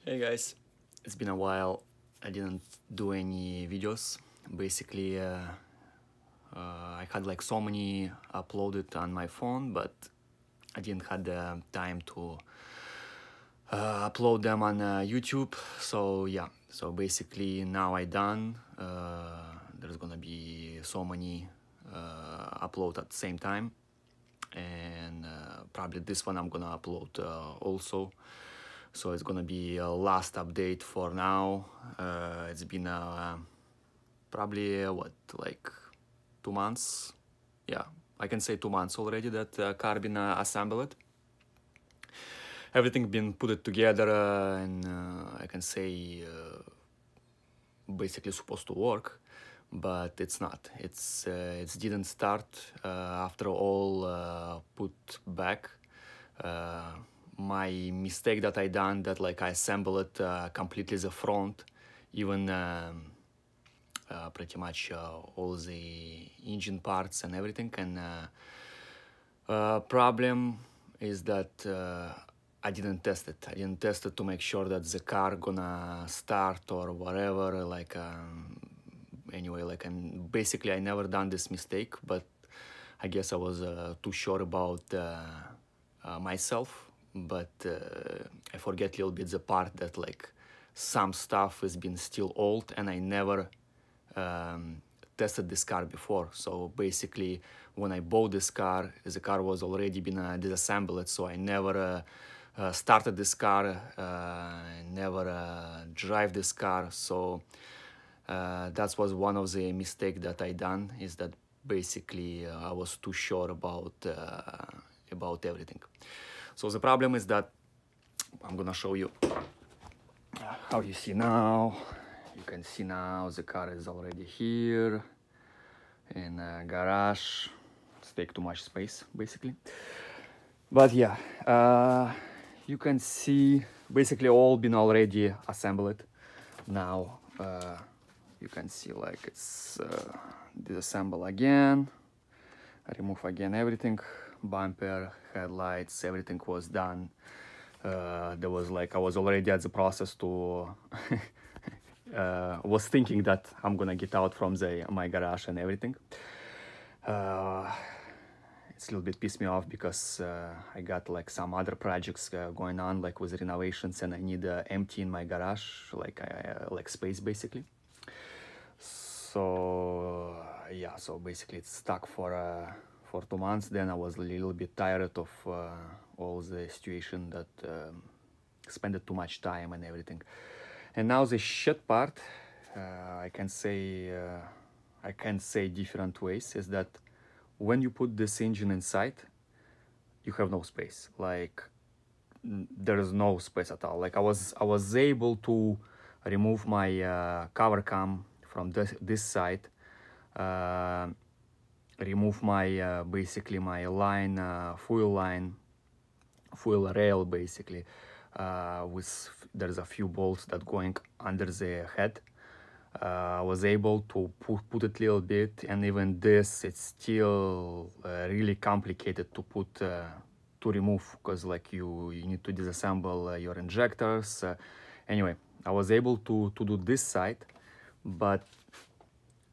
Hey guys, it's been a while. I didn't do any videos. Basically, I had like so many uploaded on my phone, but I didn't had the time to upload them on YouTube. So yeah, so basically now I done. There's gonna be so many upload at the same time, and probably this one I'm gonna upload also. So it's gonna be a last update for now. It's been probably what, like 2 months? Yeah, I can say 2 months already that car been assembled. Everything been put it together, and I can say basically supposed to work, but it's not. It didn't start after all put back. My mistake that I done that like I assembled it completely the front, even pretty much all the engine parts and everything. And problem is that I didn't test it. I didn't test it to make sure that the car gonna start or whatever. Like anyway, like, and basically I never done this mistake, but I guess I was too sure about myself. But I forget a little bit the part that like some stuff has been still old, and I never tested this car before. So basically, when I bought this car, the car was already been disassembled, so I never started this car, never drive this car. So that was one of the mistake that I done, is that basically I was too sure about everything. So the problem is that I'm gonna show you how you see now. You can see now the car is already here in a garage. It's take too much space basically. But yeah, you can see basically all been already assembled. Now you can see like it's disassemble again, remove again everything, bumper, headlights, everything was done. There was like I was already at the process to was thinking that I'm gonna get out from my garage and everything. It's a little bit pissed me off because I got like some other projects going on, like with renovations, and I need empty in my garage, like space basically. So yeah, so basically it's stuck for 2 months. Then I was a little bit tired of all the situation that spent too much time and everything. And now the shit part, I can say different ways, is that when you put this engine inside, you have no space. Like there is no space at all. Like I was able to remove my cover cam from this side, remove my basically my line, fuel rail basically, there's a few bolts that going under the head. I was able to put it a little bit, and even this, it's still really complicated to put to remove, because like you need to disassemble your injectors. Anyway, I was able to do this side, but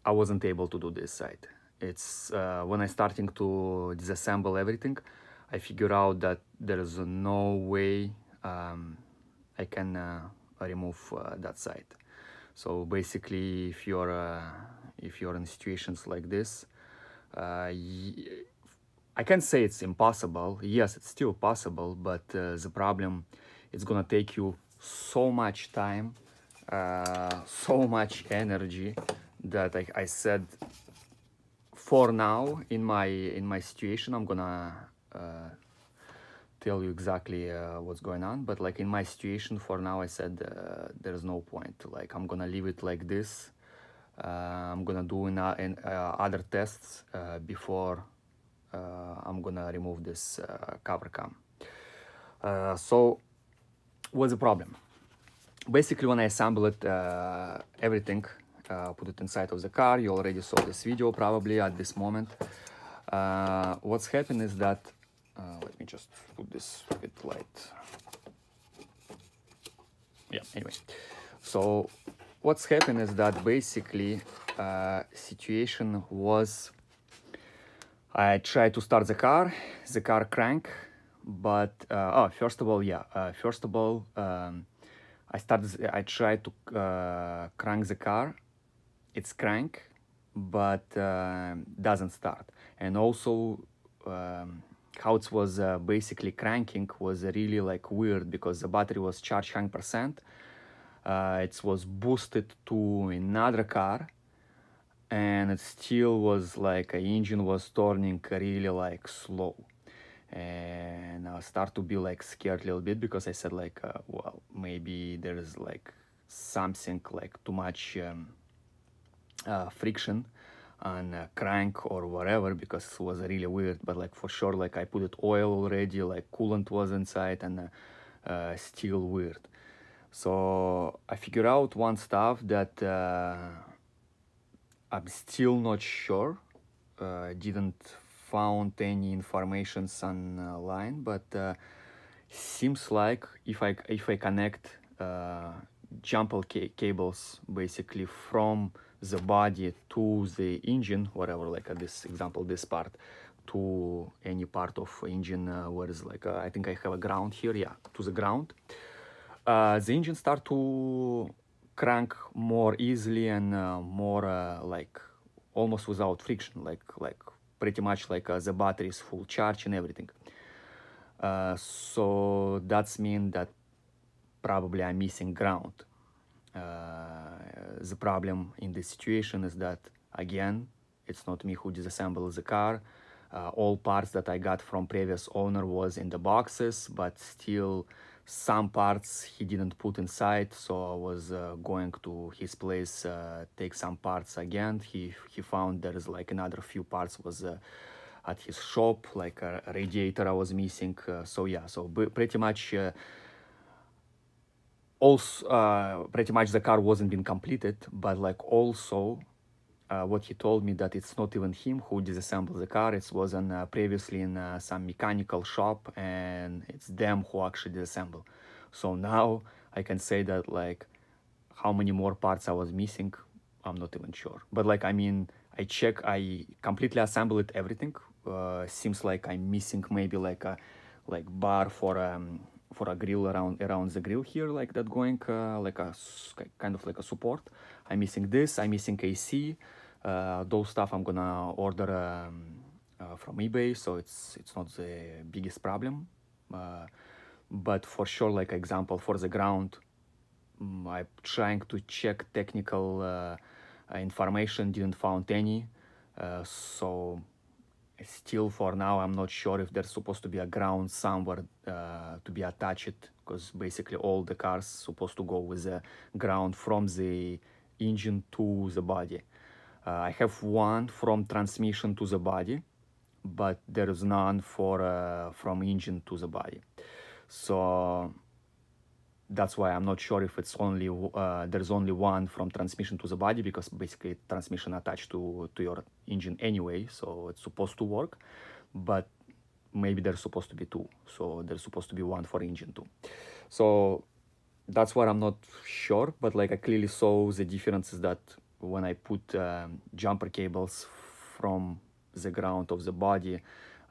I wasn't able to do this side. It's when I starting to disassemble everything, I figure out that there is no way I can remove that side. So basically, if you're in situations like this, I can't say it's impossible. Yes, it's still possible, but the problem, it's gonna take you so much time, so much energy, that I said, for now in my situation, I'm gonna tell you exactly what's going on. But like in my situation for now, I said there's no point. Like I'm gonna leave it like this. I'm gonna do other tests before I'm gonna remove this cover cam. So what's the problem? Basically, when I assembled everything, put it inside of the car, you already saw this video probably at this moment. What's happened is that let me just put this a bit light. Yeah. Anyway, so what's happened is that basically situation was I tried to start the car crank, but first of all, I tried to crank the car, it's crank, but doesn't start. And also how it was basically cranking was really like weird because the battery was charged 100%. It was boosted to another car, and it still was like a engine was turning really like slow. And I start to be like scared a little bit because I said like, well, maybe there is like something like too much friction on crank or whatever, because it was really weird. But like for sure, like I put it oil already, like coolant was inside, and still weird. So I figured out one stuff that I'm still not sure. Didn't found any information online, but seems like if I connect jumper cables basically from the body to the engine, whatever, like this example, this part to any part of engine where is like I think I have a ground here, yeah, to the ground, the engine start to crank more easily and more like almost without friction, like pretty much like the battery is full charge and everything. So that's mean that probably I'm missing ground. The problem in this situation is that, again, it's not me who disassembled the car. All parts that I got from previous owner was in the boxes, but still some parts he didn't put inside, so I was going to his place, take some parts again. He found there is like another few parts was at his shop, like a radiator I was missing. So yeah, so pretty much also pretty much the car wasn't been completed, but like also what he told me that it's not even him who disassembled the car. It was previously in some mechanical shop, and it's them who actually disassembled. So now I can say that like how many more parts I was missing, I'm not even sure. But like, I mean, I completely assembled everything. Seems like I'm missing maybe like a bar for a grill around the grill here, like that going like a kind of like a support. I'm missing this. I'm missing AC. Those stuff I'm gonna order from eBay, so it's not the biggest problem. But for sure, like example for the ground, I'm trying to check technical information, didn't found any. So still for now I'm not sure if there's supposed to be a ground somewhere to be attached, because basically all the cars supposed to go with the ground from the engine to the body. I have one from transmission to the body, but there is none for from engine to the body. So that's why I'm not sure if it's only there's only one from transmission to the body, because basically transmission attached to your engine anyway, so it's supposed to work. But maybe there's supposed to be two, so there's supposed to be one for engine too. So that's what I'm not sure, but like I clearly saw the differences that when I put jumper cables from the ground of the body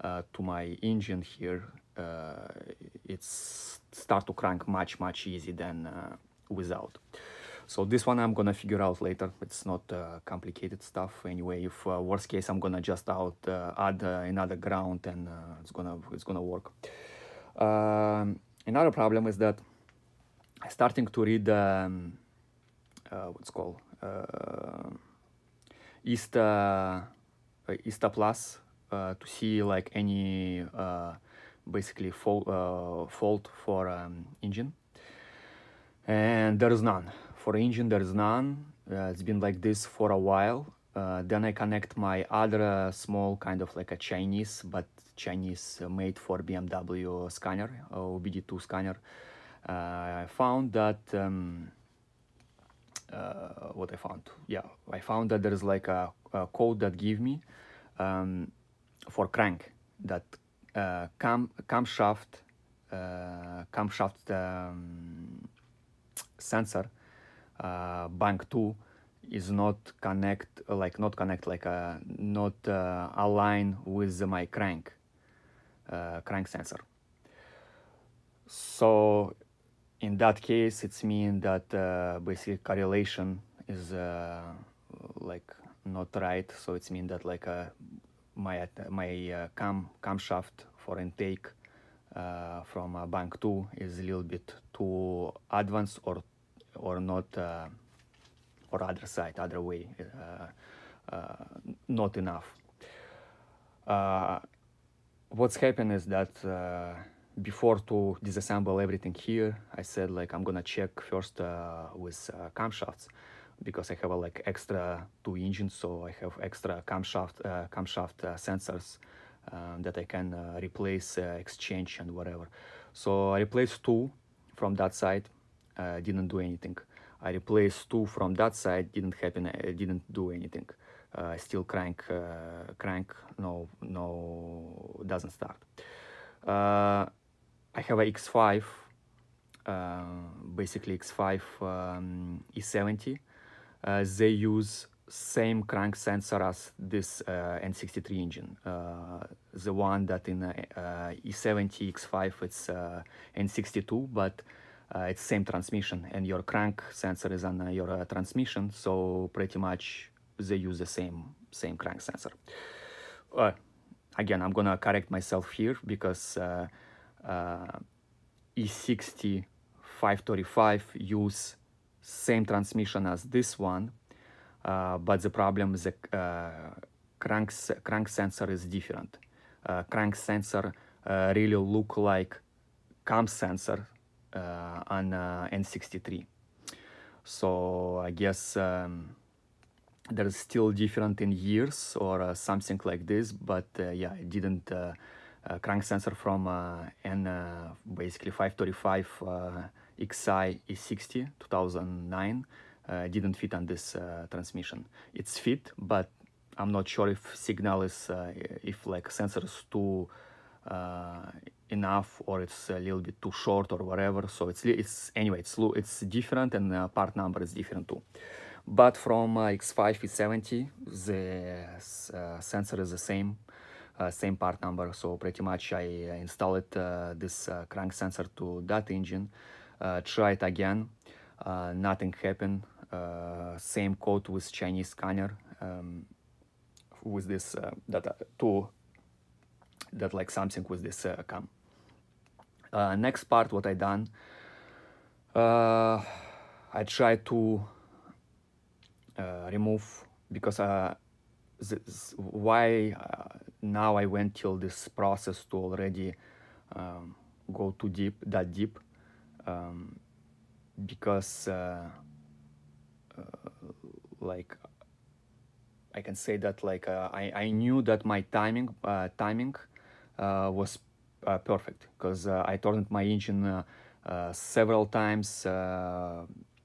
to my engine here, it's start to crank much easy than without. So this one I'm gonna figure out later. It's not complicated stuff anyway. If worst case, I'm gonna just add another ground, and it's gonna work. Another problem is that I'm starting to read what's called ISTA Plus to see like any basically fault for engine, and there is none. For engine there is none. It's been like this for a while. Then I connect my other small kind of like a Chinese made for BMW scanner, OBD2 scanner. I found that what I found? Yeah, I found that there is like a code that give me for crank that camshaft sensor, bank 2, is not not align with my crank sensor. So in that case, it's mean that basically correlation is like not right. So it's mean that like my camshaft for intake from bank 2 is a little bit too advanced or not, or other way, not enough. What's happened is that before to disassemble everything here, I said like I'm gonna check first with camshafts, because I have like extra 2 engines, so I have extra camshaft sensors that I can replace, exchange and whatever. So I replaced 2 from that side, didn't do anything. I replaced 2 from that side, didn't do anything. Still crank, no, doesn't start. I have a X5, basically X5 E70. They use same crank sensor as this N63 engine. The one that in E70 X5 it's N62, but it's same transmission, and your crank sensor is on your transmission, so pretty much they use the same crank sensor. Again, I'm gonna correct myself here, because E60 535 use same transmission as this one, but the problem is the crank sensor is different. Crank sensor really look like cam sensor on N63. So I guess there's still different in years or something like this, but yeah, I didn't crank sensor from basically 535 XI E60 2009 didn't fit on this transmission. It's fit, but I'm not sure if signal is if like sensor is too enough, or it's a little bit too short or whatever. So it's anyway, it's different, and part number is different too. But from X5 E70, the sensor is the same, same part number. So pretty much I installed this crank sensor to that engine, try it again, nothing happened. Same code with Chinese scanner, with this that like something with this cam. Next part, what I done, I tried to remove, because why now I went till this process to already go too deep, because like I can say that like I knew that my timing was perfect, because I turned my engine several times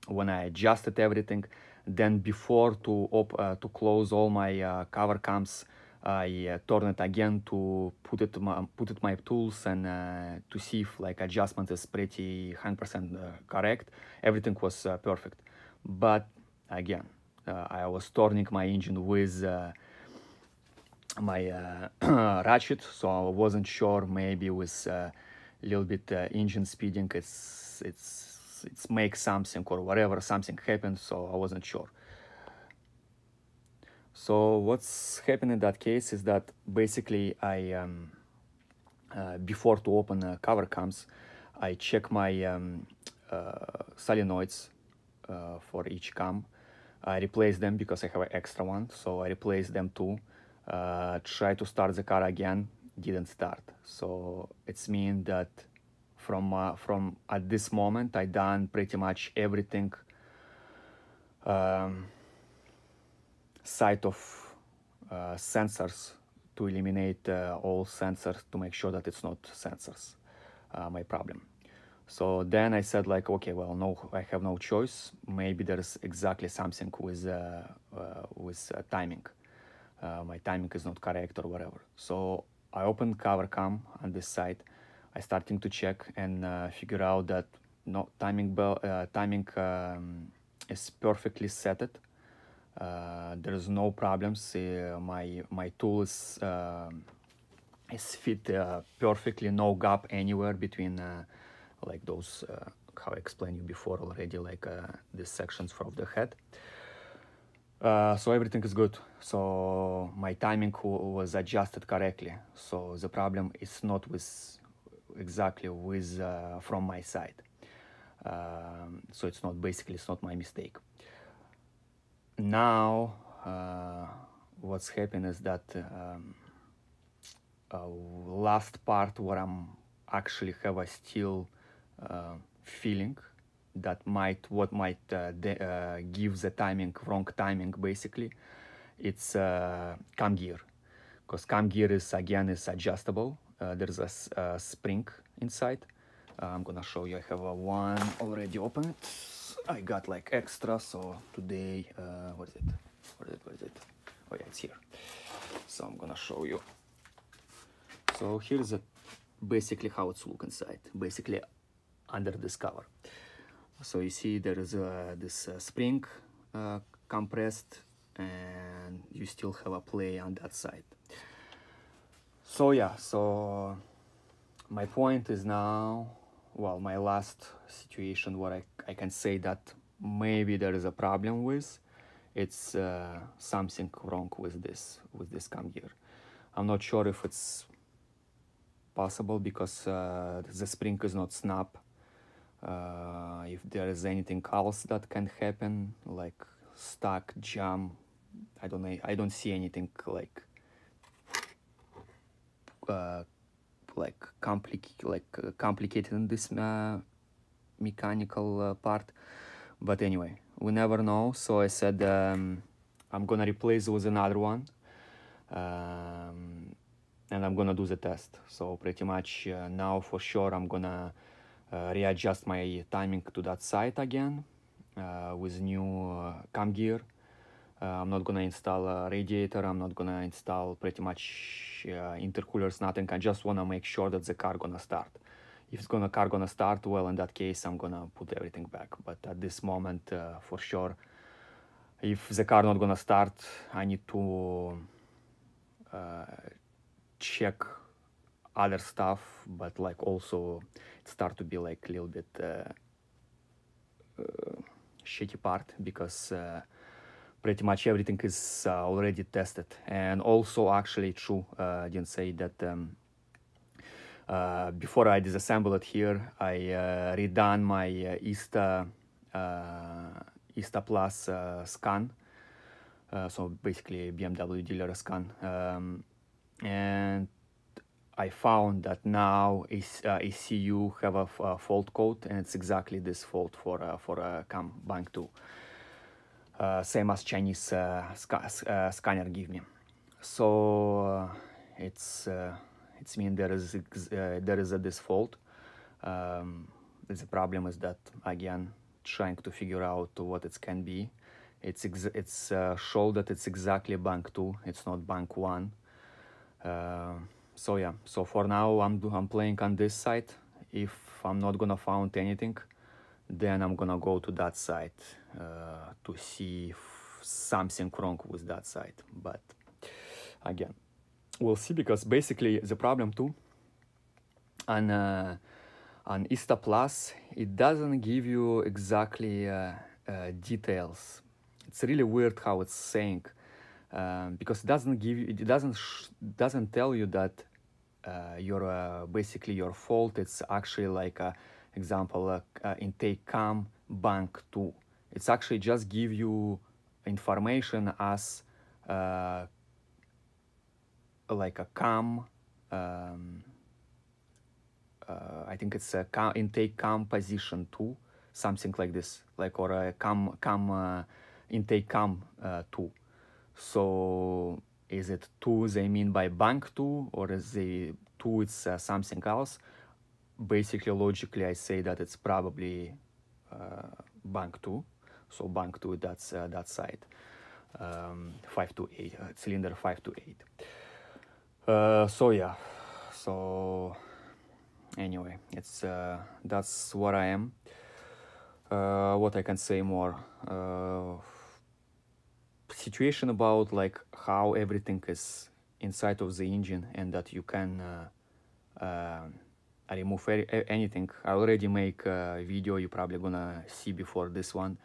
when I adjusted everything. Then before to close all my cover cams, I turned it again to put it my tools and to see if like adjustment is pretty 100% correct. Everything was perfect, but again I was turning my engine with my ratchet, so I wasn't sure, maybe with a little bit engine speeding it's makes something or whatever, something happened, so I wasn't sure. So what's happened in that case is that basically I before to open cover cams, I check my solenoids for each cam. I replace them because I have an extra one, so I replace them too. Try to start the car again, didn't start. So it's mean that from at this moment I done pretty much everything side of sensors to eliminate all sensors, to make sure that it's not sensors my problem. So then I said like, okay, well, no, I have no choice. Maybe there's exactly something with timing. My timing is not correct or whatever. So I opened cover cam on this side. I starting to check and figure out that no timing timing is perfectly set. There's no problems. My tool is fit perfectly, no gap anywhere between like those how I explained you before already, like these sections from the head. So everything is good. So my timing was adjusted correctly. So the problem is not with exactly with from my side. So it's not basically it's not my mistake. Now what's happening is that last part where I'm actually have a still feeling that might give the timing wrong timing basically. It's cam gear, because cam gear is again is adjustable. There's a spring inside. I'm gonna show you. I have one already opened. I got like extra, so today what is it? Where is it? Oh yeah, it's here. So I'm gonna show you. So here's basically how it's look inside, basically under this cover. So you see there is this spring compressed, and you still have a play on that side. So yeah, so my point is now, well, my last situation where I can say that maybe there is a problem with, it's something wrong with this cam gear. I'm not sure if it's possible because the spring is not snap. If there is anything else that can happen, like stuck, jam, I don't know. I don't see anything like complicated in this mechanical part. But anyway, we never know. So I said I'm gonna replace with another one. And I'm gonna do the test. So pretty much now for sure I'm gonna readjust my timing to that side again with new cam gear. I'm not gonna install a radiator. I'm not gonna install pretty much intercoolers, nothing. I just wanna make sure that the car gonna start. If car gonna start, well, in that case I'm gonna put everything back. But at this moment, for sure, if the car not gonna start, I need to check other stuff, but like also it start to be like a little bit shitty part, because pretty much everything is already tested. And also actually true, I didn't say that before I disassemble it here, I redone my ISTA Plus scan, so basically BMW dealer scan, and I found that now ECU have a fault code, and it's exactly this fault for CAM Bank 2, same as Chinese scanner give me. So it's mean there is this fault. The problem is that again trying to figure out what it can be. It's show that it's exactly bank 2. It's not bank 1. So yeah. So for now I'm playing on this side. If I'm not gonna find anything, then I'm gonna go to that side to see if something wrong with that side. But again, we'll see, because basically the problem too on ISTA Plus, it doesn't give you exactly details. It's really weird how it's saying, because it doesn't give you, it doesn't tell you that your basically your fault. It's actually like example intake cam bank 2. It's actually just give you information as like a cam. I think it's a intake cam position 2, something like this, like, or a intake cam 2. So is it 2 they mean by bank 2, or is the 2 it's something else? Basically, logically, I say that it's probably bank 2. So bank 2, that's that side, 5 to 8, cylinder 5 to 8. So yeah, so anyway, it's that's what I am. What I can say more, situation about like how everything is inside of the engine and that you can remove anything. I already make a video you probably gonna see before this one,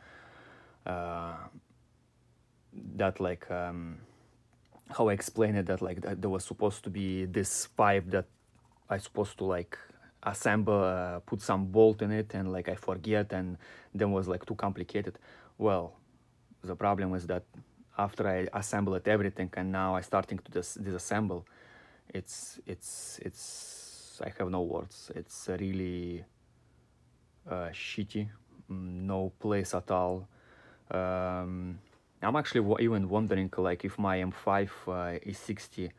that like how I explain it, that like that there was supposed to be this pipe that I supposed to like assemble, put some bolt in it, and like I forget, and then was like too complicated. Well, the problem is that after I assembled everything and now I starting to disassemble, it's I have no words. It's really shitty, no place at all. I'm actually even wondering like if my M5 E60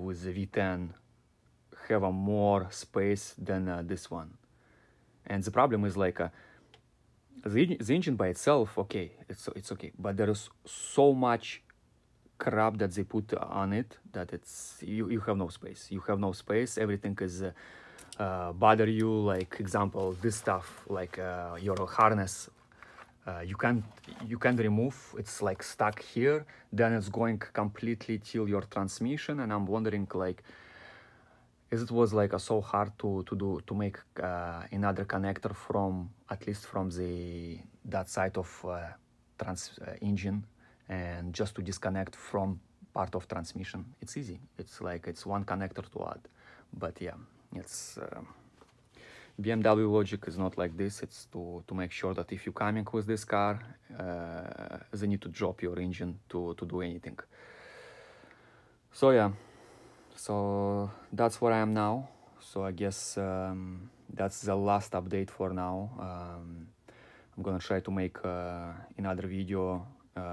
with the V10 have a more space than this one. And the problem is like the engine by itself, okay, it's okay, but there is so much crap that they put on it that it's you have no space. You have no space. Everything is bother you. Like example, this stuff like your harness. You can't remove. It's like stuck here. Then it's going completely till your transmission, and I'm wondering like, is it was like so hard to make another connector from at least from that side of engine, and just to disconnect from part of transmission. It's easy. It's like it's one connector to add, but yeah, it's. BMW logic is not like this. It's to make sure that if you're coming with this car, they need to drop your engine to do anything. So yeah, so that's where I am now. So I guess that's the last update for now. I'm gonna try to make another video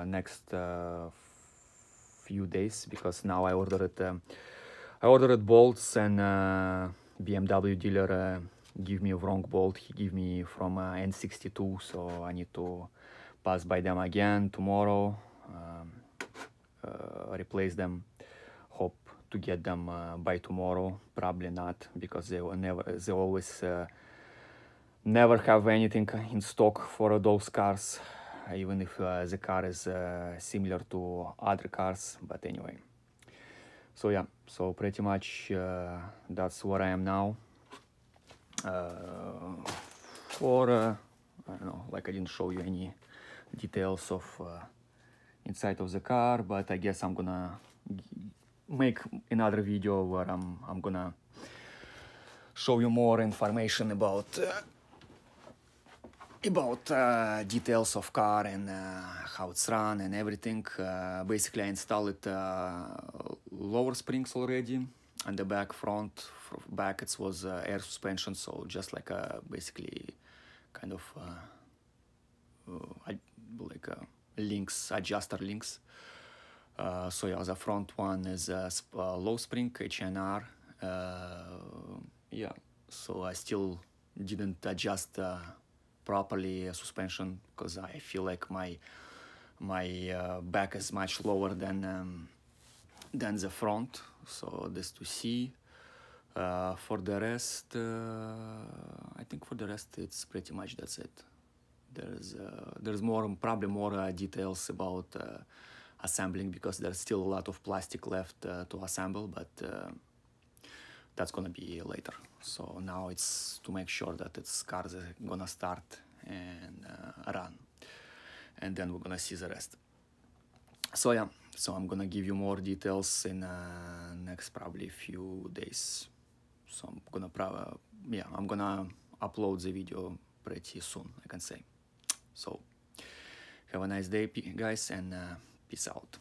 next few days, because now I ordered bolts, and BMW dealer give me a wrong bolt. He give me from N62, so I need to pass by them again tomorrow, replace them. Hope to get them by tomorrow. Probably not, because they always never have anything in stock for those cars, even if the car is similar to other cars. But anyway, so yeah, so pretty much that's where I am now. I don't know, like I didn't show you any details of inside of the car, but I guess I'm gonna make another video where I'm gonna show you more information about details of car and how it's run and everything. Basically, I installed lower springs already, and the back, front, back it was air suspension, so just like basically kind of like links, adjuster links. So yeah, the front one is low spring HNR. Yeah, so I still didn't adjust properly suspension, because I feel like my back is much lower than the front. So this to see. For the rest, I think for the rest it's pretty much that's it. There's probably more details about assembling, because there's still a lot of plastic left to assemble, but that's gonna be later. So now it's to make sure that its cars are gonna start and run, and then we're gonna see the rest. So yeah, so I'm gonna give you more details in next probably few days. So I'm gonna upload the video pretty soon, I can say. So have a nice day, guys, and peace out.